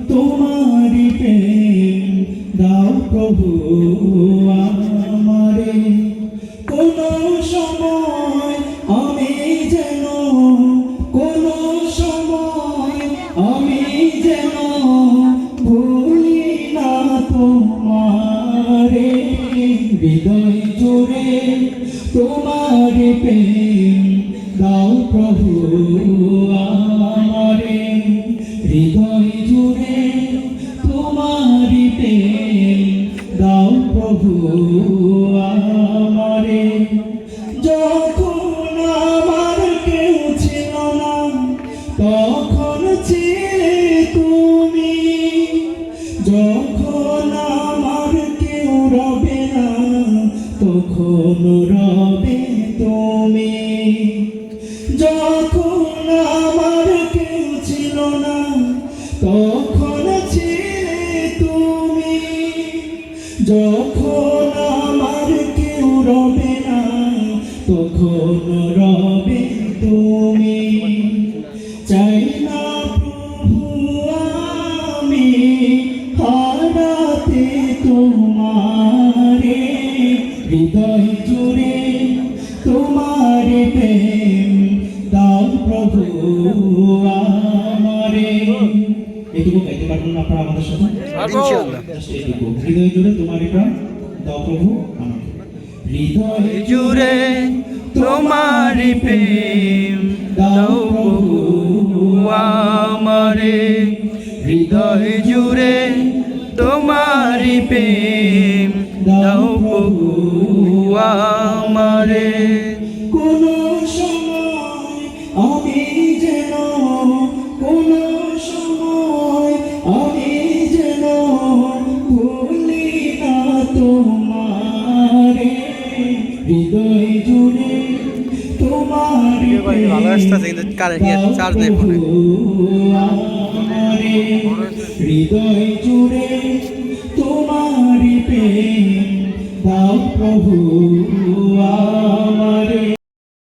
তোমারি প্রেম দাও প্রভু আমারে। কোনো সময় আমি যেন, কোনো সময় আমি যেন ভুলি না তোমারে। হৃদয় জুড়ে তোমারি প্রেম দাও প্রভু আমারে। হৃদয় জুড়ে তোমারি প্রেম দাও প্রভু আমারে। যখন আমার কেউ ছিল না তখন ছিলে তুমি, যখন আমার কেউ রবে না তখন রবে তুমি। যখন আমার কেউ ছিল না তখন ছিলে তুমি, যখন আমার কেউ রবে না তখন রবে তুমি। চাই না প্রভু আমি হারাতে তোমারে। হৃদয় জুড়ে তোমারে প্রেম দাও প্রভু আমারে। এটুকু গাইতে পারবেন না আপনারা আমাদের সাথে? ইনশাআল্লাহ। এটুকু হৃদয় জুড়ে তোমারে প্রেম দাও প্রভু আমারে। হৃদয় জুড়ে তোমারি প্রেম দাও প্রভু আমারে। হৃদয় জুড়ে তোমারি প্রেম দাও প্রভু আমারে। কোনো সময় আমি যেন, কোনো সময় আমি যেন ভুলি না তোমারে। হৃদয় জুড়ে তোমারি ভালো আসতেছে কিন্তু চার্জ নেই ফোনে। হৃদয় জুড়ে তোমারি প্রেম দাও প্রভু।